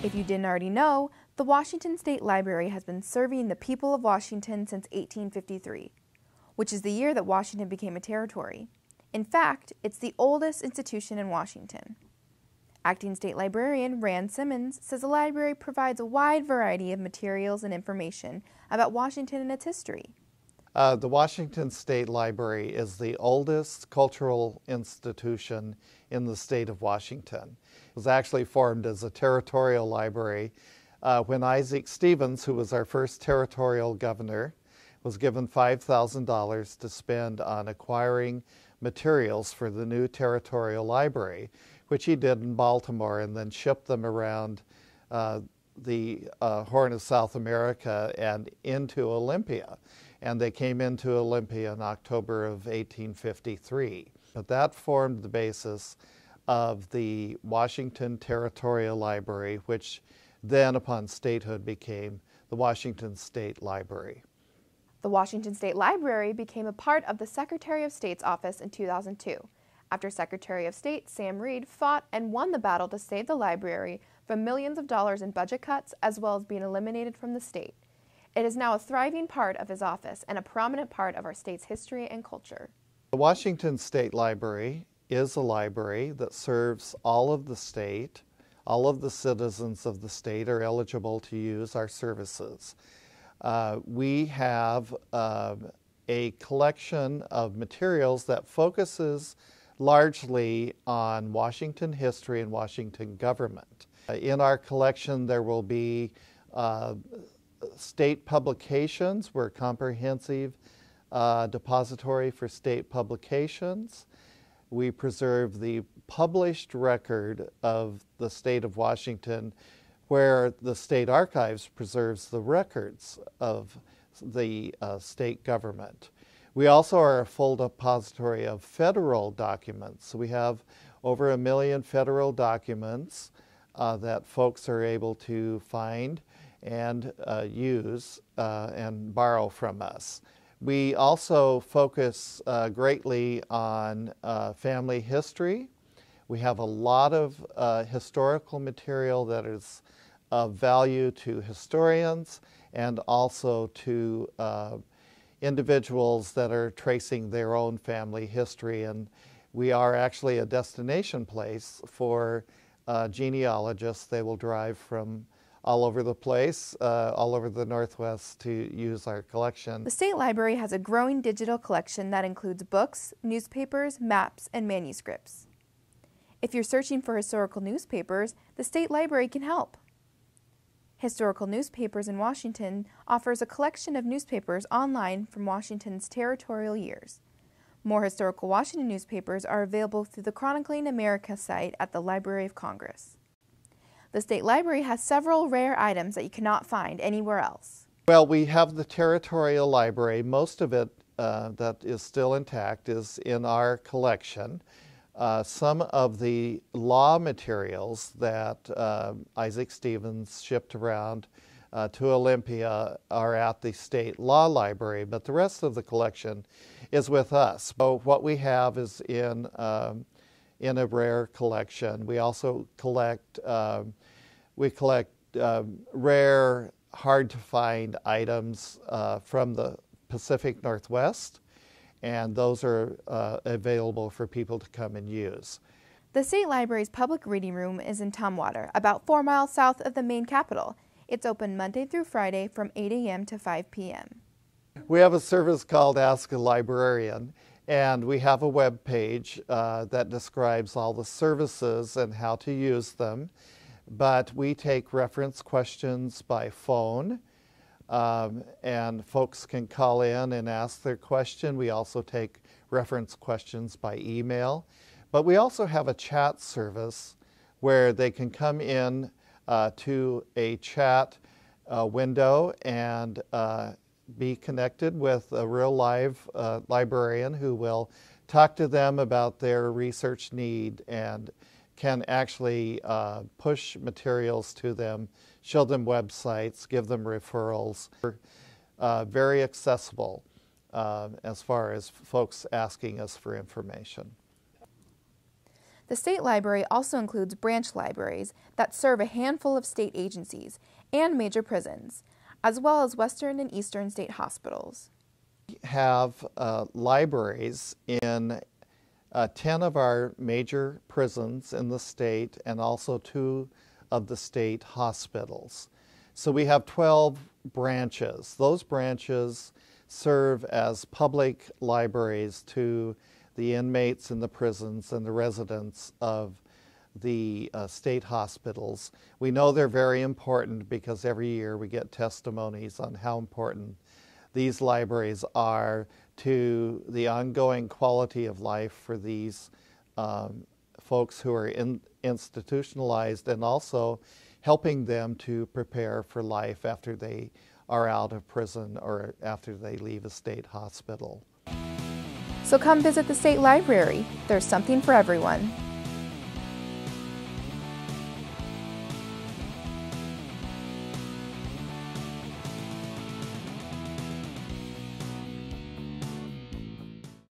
If you didn't already know, the Washington State Library has been serving the people of Washington since 1853, which is the year that Washington became a territory. In fact, it's the oldest institution in Washington. Acting State Librarian Rand Simmons says the library provides a wide variety of materials and information about Washington and its history. The Washington State Library is the oldest cultural institution in the state of Washington. It was actually formed as a territorial library when Isaac Stevens, who was our first territorial governor, was given $5,000 to spend on acquiring materials for the new territorial library, which he did in Baltimore and then shipped them around the Horn of South America and into Olympia. And they came into Olympia in October of 1853. But that formed the basis of the Washington Territorial Library, which then, upon statehood, became the Washington State Library. The Washington State Library became a part of the Secretary of State's office in 2002, after Secretary of State Sam Reed fought and won the battle to save the library from millions of dollars in budget cuts as well as being eliminated from the state. It is now a thriving part of his office and a prominent part of our state's history and culture. The Washington State Library is a library that serves all of the state. All of the citizens of the state are eligible to use our services. We have a collection of materials that focuses largely on Washington history and Washington government. In our collection, there will be state publications. We're a comprehensive depository for state publications. We preserve the published record of the state of Washington, where the state archives preserves the records of the state government. We also are a full depository of federal documents. We have over 1 million federal documents that folks are able to find and use and borrow from us. We also focus greatly on family history. We have a lot of historical material that is of value to historians and also to individuals that are tracing their own family history. And we are actually a destination place for genealogists. They will drive from all over the place, all over the Northwest to use our collection. The State Library has a growing digital collection that includes books, newspapers, maps, and manuscripts. If you're searching for historical newspapers, the State Library can help. Historical Newspapers in Washington offers a collection of newspapers online from Washington's territorial years. More historical Washington newspapers are available through the Chronicling America site at the Library of Congress. The State Library has several rare items that you cannot find anywhere else. Well, we have the Territorial Library. Most of it that is still intact is in our collection. Some of the law materials that Isaac Stevens shipped around to Olympia are at the State Law Library, but the rest of the collection is with us. So what we have is in a rare collection. We also collect rare, hard-to-find items from the Pacific Northwest, and those are available for people to come and use. The State Library's public reading room is in Tumwater, about 4 miles south of the main capital. It's open Monday through Friday from 8 a.m. to 5 p.m. We have a service called Ask a Librarian, and we have a web page that describes all the services and how to use them. But we take reference questions by phone, and folks can call in and ask their question. We also take reference questions by email. But we also have a chat service where they can come in to a chat window and be connected with a real live librarian who will talk to them about their research need and can actually push materials to them, show them websites, give them referrals. Very accessible as far as folks asking us for information. The state library also includes branch libraries that serve a handful of state agencies and major prisons, as well as western and eastern state hospitals. We have libraries in 10 of our major prisons in the state and also 2 of the state hospitals. So we have 12 branches. Those branches serve as public libraries to the inmates in the prisons and the residents of the state hospitals. We know they're very important because every year we get testimonies on how important these libraries are to the ongoing quality of life for these folks who are institutionalized, and also helping them to prepare for life after they are out of prison or after they leave a state hospital. So come visit the state library. There's something for everyone.